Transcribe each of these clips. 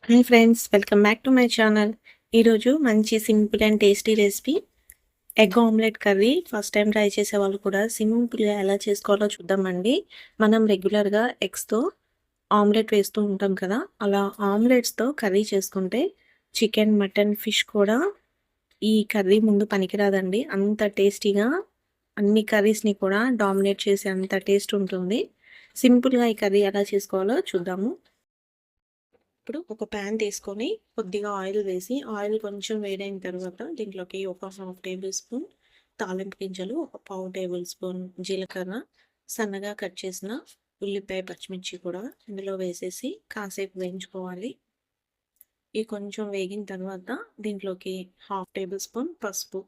Hi friends, welcome back to my channel. ఈరోజు మంచి simple and tasty recipe egg omelette curry. First time try చేసే వాళ్ళు కూడా సింపుల్గా ఎలా చేసుకోవాలో చూద్దామండి. మనం రెగ్యులర్గా ఎగ్స్తో ఆమ్లెట్ వేస్తూ ఉంటాం కదా, అలా ఆమ్లెట్స్తో కర్రీ చేసుకుంటే చికెన్, మటన్, ఫిష్ కూడా ఈ కర్రీ ముందు పనికిరాదండి. అంత టేస్టీగా అన్ని కర్రీస్ని కూడా డామినేట్ చేసే అంత టేస్ట్ ఉంటుంది. సింపుల్గా ఈ కర్రీ ఎలా చేసుకోవాలో చూద్దాము. ఇప్పుడు ఒక ప్యాన్ తీసుకొని కొద్దిగా ఆయిల్ వేసి, ఆయిల్ కొంచెం వేడైన తర్వాత దీంట్లోకి ఒక హాఫ్ టేబుల్ స్పూన్ తాలింపు గింజలు, ఒక పావు టేబుల్ స్పూన్ జీలకర్ర, సన్నగా కట్ చేసిన ఉల్లిపాయ, పచ్చిమిర్చి కూడా ఇందులో వేసేసి కాసేపు వేయించుకోవాలి. ఈ కొంచెం వేగిన తర్వాత దీంట్లోకి హాఫ్ టేబుల్ స్పూన్ పసుపు,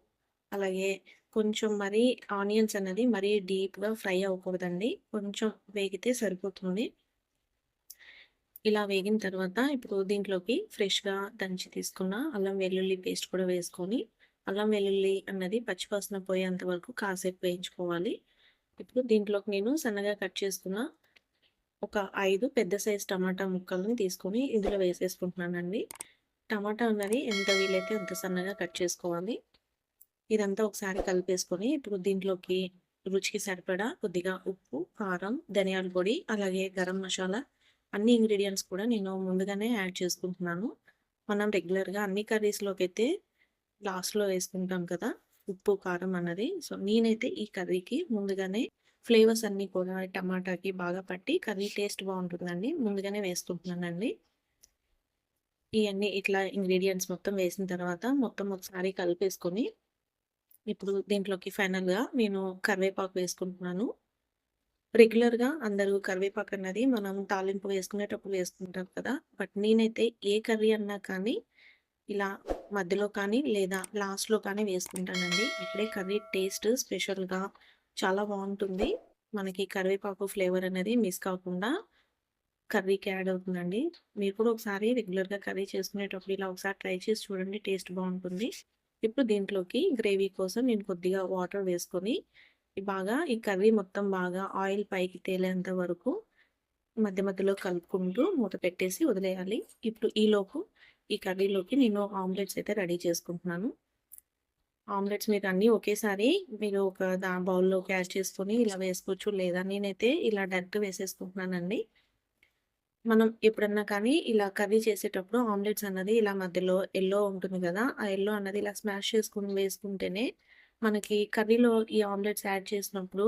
అలాగే కొంచెం మరీ ఆనియన్స్ అనేది మరీ డీప్గా ఫ్రై అవ్వకూడదండి, కొంచెం వేగితే సరిపోతుంది. ఇలా వేగిన తర్వాత ఇప్పుడు దీంట్లోకి ఫ్రెష్‌గా దంచి తీసుకున్న అల్లం వెల్లుల్లి పేస్ట్ కూడా వేసుకొని, అల్లం వెల్లుల్లి అన్నది పచ్చివాసన పోయేంత వరకు కాసేపు వేయించుకోవాలి. ఇప్పుడు దీంట్లోకి నేను సన్నగా కట్ చేసుకున్న ఒక 5 పెద్ద సైజ్ టమాటా ముక్కల్ని తీసుకొని ఇందులో వేసేసుకుంటున్నానండి. టమాటా అన్నది ఎంత వీలైతే అంత సన్నగా కట్ చేసుకోవాలి. ఇదంతా ఒకసారి కలిపేసుకొని ఇప్పుడు దీంట్లోకి రుచికి సరిపడా కొద్దిగా ఉప్పు, కారం, ధనియాల పొడి, అలాగే గరం మసాలా అన్ని ఇంగ్రీడియెంట్స్ కూడా నేను ముందుగానే యాడ్ చేసుకుంటున్నాను. మనం రెగ్యులర్‌గా అన్ని కర్రీస్‌లోకైతే లాస్ట్‌లో వేసుకుంటాం కదా, ఉప్పు, కారం అన్నది. సో, నేనైతే ఈ కర్రీకి ముందుగానే ఫ్లేవర్స్ అన్నీ కూడా టమాటాకి బాగా పట్టి కర్రీ టేస్ట్ బావుంటుందండి, ముందుగానే వేసుకుంటున్నానండి. ఇయన్నీ ఇట్లా ఇంగ్రీడియెంట్స్ మొత్తం వేసిన తర్వాత మొత్తం ఒకసారి కలిపేసుకొని ఇప్పుడు దీంట్లోకి ఫైనల్‌గా నేను కరివేపాకు వేసుకుంటున్నాను. రెగ్యులర్‌గా అందరూ కరివేపాకన్నది మనం తాలింపు వేసుకునేటప్పుడు వేసుకుంటాం కదా, బట్ నేనైతే ఏ కర్రీ అన్నా కానీ ఇలా మధ్యలో కానీ లేదా లాస్ట్‌లో కానీ వేసుకుంటానండి. అప్పుడే కర్రీ టేస్ట్ స్పెషల్‌గా చాలా బావుంటుంది. మనకి కరివేపాకు ఫ్లేవర్ అనేది మిస్ కాకుండా కర్రీకి యాడ్ అవుతుందండి. మీరు కూడా ఒకసారి రెగ్యులర్‌గా కర్రీ చేసుకునేటప్పుడు ఇలా ఒకసారి ట్రై చేసి చూడండి, టేస్ట్ బావుంటుంది. ఇప్పుడు దీంట్లోకి గ్రేవీ కోసం నేను కొద్దిగా వాటర్ వేసుకొని ఈ కర్రీ మొత్తం బాగా ఆయిల్ పైకి తేలేంత వరకు మధ్య మధ్యలో కలుపుకుంటూ మూత పెట్టేసి వదిలేయాలి. ఇప్పుడు ఈలోపు ఈ కర్రీలోకి నేను ఆమ్లెట్స్ అయితే రెడీ చేసుకుంటున్నాను. ఆమ్లెట్స్ మీరు అన్నీ ఒకేసారి మీరు ఒక బౌల్‌లోకి యాడ్ చేసుకొని ఇలా వేసుకోవచ్చు. లేదా నేనైతే ఇలా డైరెక్ట్ వేసేసుకుంటున్నానండి. మనం ఎప్పుడన్నా కానీ ఇలా కర్రీ చేసేటప్పుడు ఆమ్లెట్స్ అన్నది ఇలా మధ్యలో యెల్లో ఉంటుంది గదా, ఆ యెల్లో అన్నది ఇలా స్మాష్ చేసుకొని వేసుకుంటేనే మనకి కర్రీలో ఈ ఆమ్లెట్స్ యాడ్ చేసినప్పుడు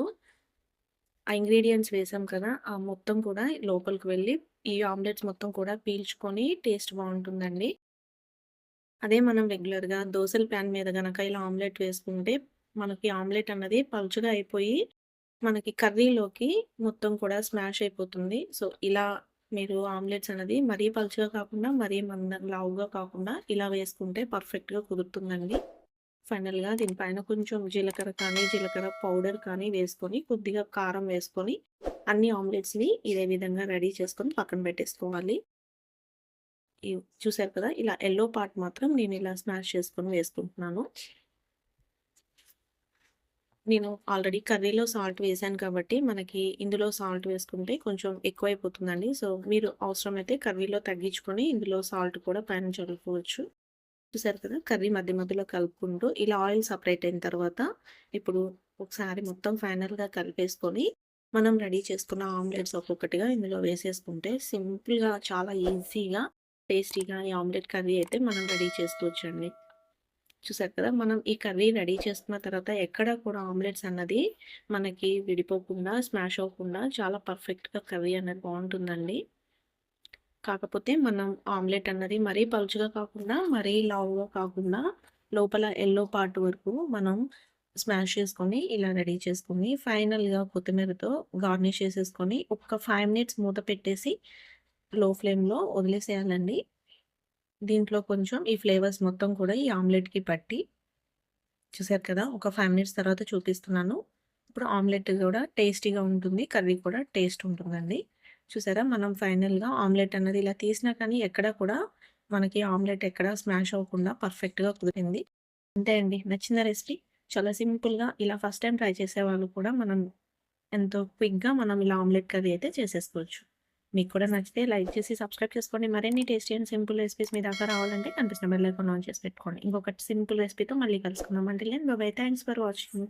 ఆ ఇంగ్రీడియెంట్స్ వేసాం కదా, ఆ మొత్తం కూడా లోపలికి వెళ్ళి ఈ ఆమ్లెట్స్ మొత్తం కూడా పీల్చుకొని టేస్ట్ బావుంటుందండి. అదే మనం రెగ్యులర్‌గా దోసల ప్యాన్ మీద గనక ఇలా ఆమ్లెట్ వేసుకుంటే మనకి ఆమ్లెట్ అన్నది పలుచగా అయిపోయి మనకి కర్రీలోకి మొత్తం కూడా స్మాష్ అయిపోతుంది. సో, ఇలా మీరు ఆమ్లెట్స్ అనేది మరీ పలుచగా కాకుండా, మరీ లావుగా కాకుండా ఇలా వేసుకుంటే పర్ఫెక్ట్‌గా కుదురుతుందండి. ఫైనల్‌గా దీనిపైన కొంచెం జీలకర్ర కానీ, జీలకర్ర పౌడర్ కానీ వేసుకొని, కొద్దిగా కారం వేసుకొని, అన్ని ఆమ్లెట్స్‌ని ఇదే విధంగా రెడీ చేసుకొని పక్కన పెట్టేసుకోవాలి. చూసారు కదా, ఇలా యెల్లో పార్ట్ మాత్రం నేను ఇలా స్మాష్ చేసుకొని వేసుకుంటున్నాను. నేను ఆల్రెడీ కర్రీలో సాల్ట్ వేసాను కాబట్టి, మనకి ఇందులో సాల్ట్ వేసుకుంటే కొంచెం ఎక్కువైపోతుందండి. సో, మీరు అవసరమైతే కర్రీలో తగ్గించుకొని, ఇందులో సాల్ట్ కూడా పైన చల్లుకోవచ్చు. చూసారు కదా, కర్రీ మధ్య మధ్యలో కలుపుకుంటూ ఇలా ఆయిల్ సెపరేట్ అయిన తర్వాత, ఇప్పుడు ఒకసారి మొత్తం ఫైనల్‌గా కలిపేసుకొని, మనం రెడీ చేసుకున్న ఆమ్లెట్స్ ఒక్కొక్కటిగా ఇందులో వేసేసుకుంటే సింపుల్‌గా చాలా ఈజీగా, టేస్టీగా ఈ ఆమ్లెట్ కర్రీ అయితే మనం రెడీ చేసుకోవచ్చండి. చూసారు కదా, మనం ఈ కర్రీ రెడీ చేసుకున్న తర్వాత ఎక్కడ కూడా ఆమ్లెట్స్ అన్నది మనకి విడిపోకుండా, స్మాష్ అవ్వకుండా చాలా పర్ఫెక్ట్‌గా కర్రీ అనేది బావుంటుందండి. కాకపోతే మనం ఆమ్లెట్ అన్నది మరీ పలుచగా కాకుండా, మరీ లావుగా కాకుండా లోపల యెల్లో పార్ట్ వరకు మనం స్మాష్ చేసుకొని, ఇలా రెడీ చేసుకొని, ఫైనల్‌గా కొత్తిమీరతో గార్నిష్ చేసేసుకొని, ఒక్క 5 మినిట్స్ మూత పెట్టేసి లో ఫ్లేమ్‌లో వదిలేసేయాలండి. దీంట్లో కొంచెం ఈ ఫ్లేవర్స్ మొత్తం కూడా ఈ ఆమ్లెట్‌కి పట్టి చూసారు కదా, ఒక 5 మినిట్స్ తర్వాత చూపిస్తున్నాను. ఇప్పుడు ఆమ్లెట్ గూడా టేస్టీగా ఉంటుంది, కర్రీ కూడా టేస్ట్ ఉంటుందండి. చూసారా, మనం ఫైనల్‌గా ఆమ్లెట్ అన్నది ఇలా తీసినా కానీ ఎక్కడ కూడా మనకి ఆమ్లెట్ ఎక్కడ స్మాష్ అవ్వకుండా పర్ఫెక్ట్‌గా కుదిరింది. అంతే అండి. నచ్చిందా రెసిపీ? చాలా సింపుల్‌గా ఇలా ఫస్ట్ టైమ్ ట్రై చేసేవాళ్ళు కూడా మనం ఎంతో క్విక్‌గా మనం ఇలా ఆమ్లెట్ కర్రీ అయితే చేసేసుకోవచ్చు. మీకు కూడా నచ్చితే లైక్ చేసి సబ్స్క్రైబ్ చేసుకోండి. మరిన్ని టేస్టీ అండ్ సింపుల్ రెసిపీస్ మీ దాకా రావాలంటే కనిపిస్తున్న బెల్ ఐకాన్ ఆన్ చేసి పెట్టుకోండి. ఇంకొకటి సింపుల్ రెసిపీతో మళ్ళీ కలుసుకుందాం. అంటే by by. Thanks for watching.